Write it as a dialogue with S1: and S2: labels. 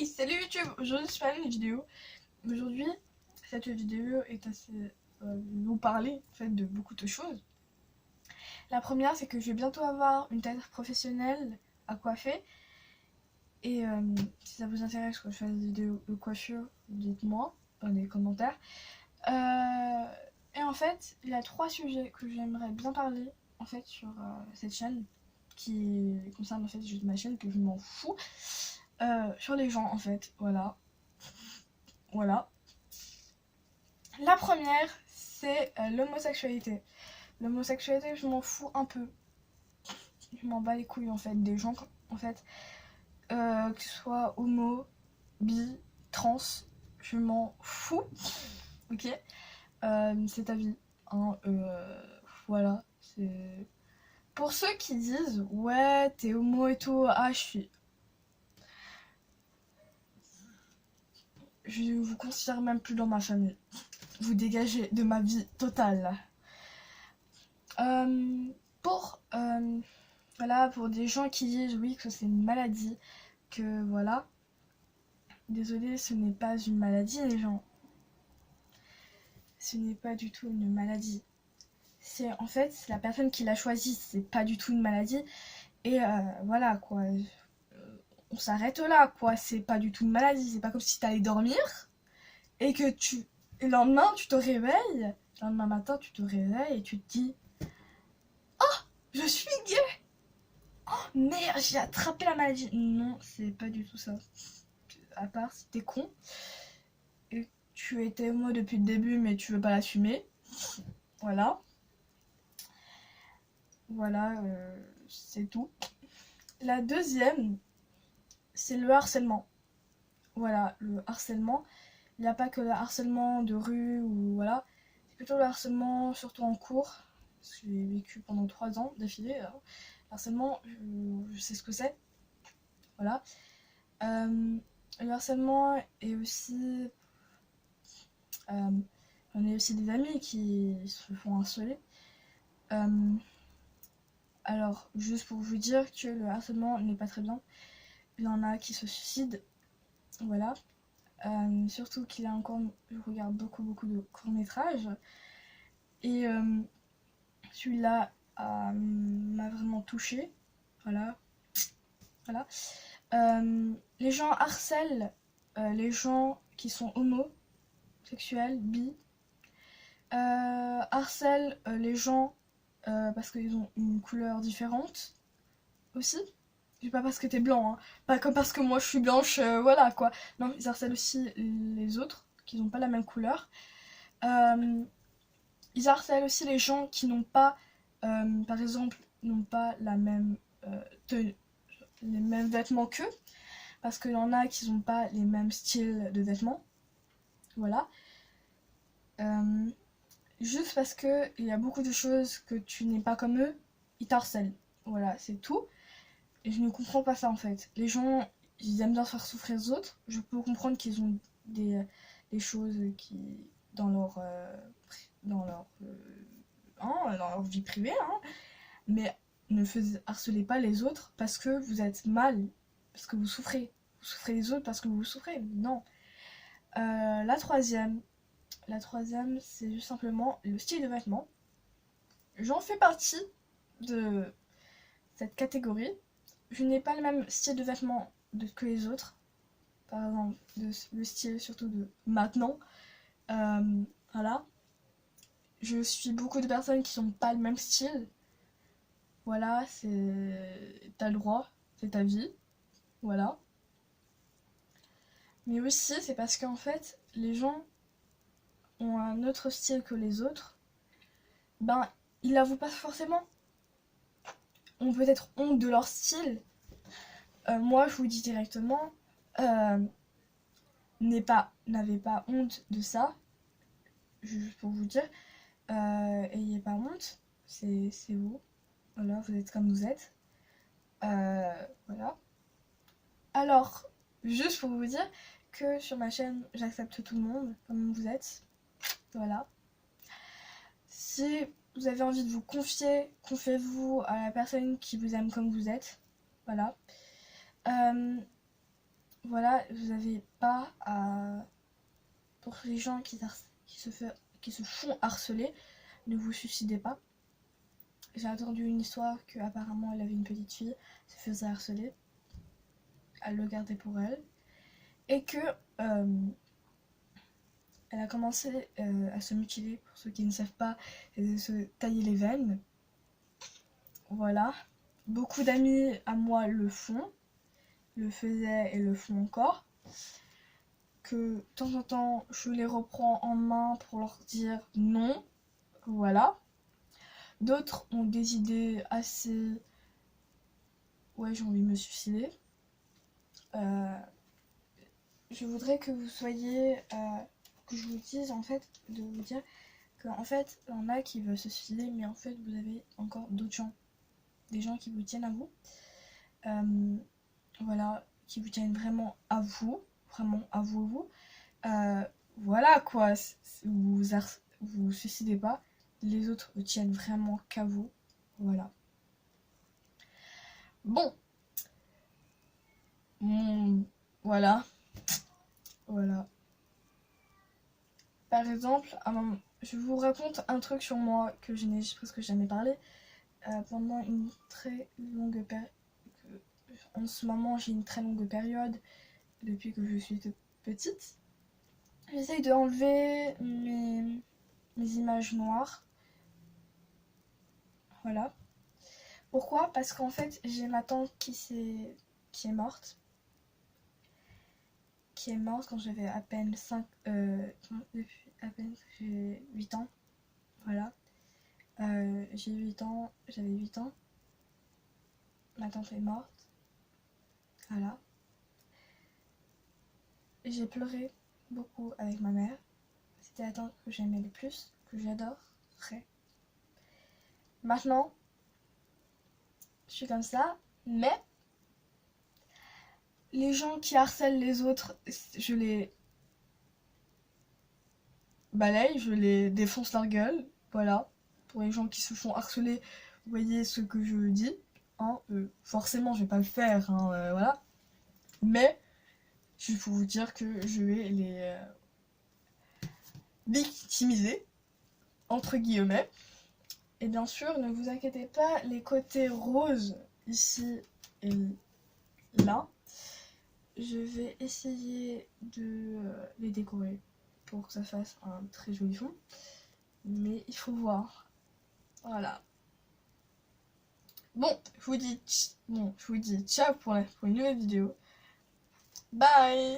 S1: Hey, salut YouTube. Aujourd'hui je fais une vidéo. Aujourd'hui cette vidéo est assez vous parler en fait de beaucoup de choses. La première, c'est que je vais bientôt avoir une tête professionnelle à coiffer. Et si ça vous intéresse que je fasse des vidéos de coiffure, dites-moi dans les commentaires. Et en fait, il y a 3 sujets que j'aimerais bien parler en fait sur cette chaîne qui concerne en fait juste ma chaîne, que je m'en fous. Sur les gens en fait, voilà. La première, c'est l'homosexualité. L'homosexualité, je m'en fous un peu. Je m'en bats les couilles en fait des gens en fait, que ce soit homo, bi, trans, je m'en fous. Ok, c'est ta vie. Hein, voilà. C'est pour ceux qui disent ouais t'es homo et tout, ah je vous considère même plus dans ma famille. Vous dégagez de ma vie totale. Pour voilà, pour des gens qui disent oui que c'est une maladie, que voilà, désolé, ce n'est pas une maladie les gens, ce n'est pas du tout une maladie, c'est en fait la personne qui l'a choisi, c'est pas du tout une maladie. Et voilà quoi, on s'arrête là quoi, c'est pas du tout une maladie, c'est pas comme si t'allais dormir et que et le lendemain tu te réveilles, le lendemain matin tu te réveilles et tu te dis je suis gay. Oh merde, j'ai attrapé la maladie. Non, c'est pas du tout ça. À part si t'es con et tu étais homo depuis le début mais tu veux pas l'assumer. Voilà. Voilà, c'est tout. La deuxième, c'est le harcèlement. Voilà, le harcèlement. Il n'y a pas que le harcèlement de rue ou voilà. C'est plutôt le harcèlement, surtout en cours. Parce que j'ai vécu pendant 3 ans d'affilée. Alors, harcèlement, je sais ce que c'est. Voilà. Le harcèlement est aussi... j'en ai aussi des amis qui se font harceler. Alors, juste pour vous dire que le harcèlement n'est pas très bien. Il y en a qui se suicident. Voilà. Surtout qu'il y a encore... Je regarde beaucoup de courts-métrages. Et celui-là m'a vraiment touchée. Voilà. Voilà. Les gens harcèlent les gens qui sont homosexuels, bi. Harcèlent les gens parce qu'ils ont une couleur différente aussi. Je dis pas parce que t'es blanc, hein. Pas comme parce que moi je suis blanche, voilà quoi. Non, ils harcèlent aussi les autres qui n'ont pas la même couleur. Ils harcèlent aussi les gens qui n'ont pas, par exemple, n'ont pas la même tenue, les mêmes vêtements qu'eux. Parce qu'il y en a qui n'ont pas les mêmes styles de vêtements. Voilà. Juste parce qu'il y a beaucoup de choses que tu n'es pas comme eux, ils t'harcèlent. Voilà, c'est tout. Et je ne comprends pas ça en fait. Les gens, ils aiment bien faire souffrir les autres. Je peux comprendre qu'ils ont des choses qui dans leur dans leur dans leur vie privée, hein. Mais ne harcelez pas les autres parce que vous êtes mal, parce que vous souffrez. Vous souffrez les autres parce que vous souffrez. Non. La troisième, c'est juste simplement le style de vêtements. J'en fais partie de cette catégorie. Je n'ai pas le même style de vêtements que les autres. Par exemple, le style surtout de maintenant. Voilà. Je suis beaucoup de personnes qui n'ont pas le même style. Voilà, t'as le droit, c'est ta vie. Voilà. Mais aussi, c'est parce qu'en fait, les gens ont un autre style que les autres. Ben, ils l'avouent pas forcément. Ont peut-être honte de leur style. Moi, je vous dis directement, n'avez pas honte de ça. Juste pour vous dire, ayez pas honte. C'est vous. Voilà, vous êtes comme vous êtes. Voilà. Alors, juste pour vous dire que sur ma chaîne, j'accepte tout le monde comme vous êtes. Voilà. Si vous avez envie de vous confier, confiez-vous à la personne qui vous aime comme vous êtes. Voilà. voilà, vous n'avez pas à... Pour les gens qui se font harceler, ne vous suicidez pas. J'ai entendu une histoire qu'apparemment elle avait une petite fille, se faisait harceler, elle le gardait pour elle, et que elle a commencé à se mutiler, pour ceux qui ne savent pas, et de se tailler les veines. Voilà. Beaucoup d'amis à moi le font, le faisaient et le font encore. Que de temps en temps, je les reprends en main pour leur dire non. Voilà. D'autres ont des idées assez... Ouais, j'ai envie de me suicider. Je voudrais que vous soyez... que je vous dise, en fait, de vous dire qu'en fait, il y en a qui veulent se suicider, mais en fait, vous avez encore d'autres gens. Des gens qui vous tiennent à vous. Voilà, qui vous tiennent vraiment à vous. Vraiment à vous. Voilà, quoi. Vous suicidez pas. Les autres ne tiennent vraiment qu'à vous. Voilà. Bon. Voilà. Voilà. Par exemple, je vous raconte un truc sur moi que je n'ai presque jamais parlé. Pendant une très longue période... En ce moment, j'ai une très longue période depuis que je suis toute petite. J'essaye de enlever mes images noires. Voilà. Pourquoi? Parce qu'en fait, j'ai ma tante qui est morte. Qui est morte quand j'avais à peine depuis à peine j'ai 8 ans. Voilà. J'ai 8 ans, j'avais 8 ans. Ma tante est morte. Voilà. J'ai pleuré beaucoup avec ma mère. C'était la tante que j'aimais le plus, que j'adorerais. Maintenant, je suis comme ça, mais les gens qui harcèlent les autres, je les balaye, je les défonce leur gueule. Voilà. Pour les gens qui se font harceler, vous voyez ce que je dis. Hein, forcément, je vais pas le faire, hein, voilà. Mais, je vais vous dire que je vais les victimiser, entre guillemets. Et bien sûr, ne vous inquiétez pas, les côtés roses, ici et là, je vais essayer de les décorer pour que ça fasse un très joli fond. Mais il faut voir. Voilà. Bon, je vous dis ciao pour une nouvelle vidéo. Bye!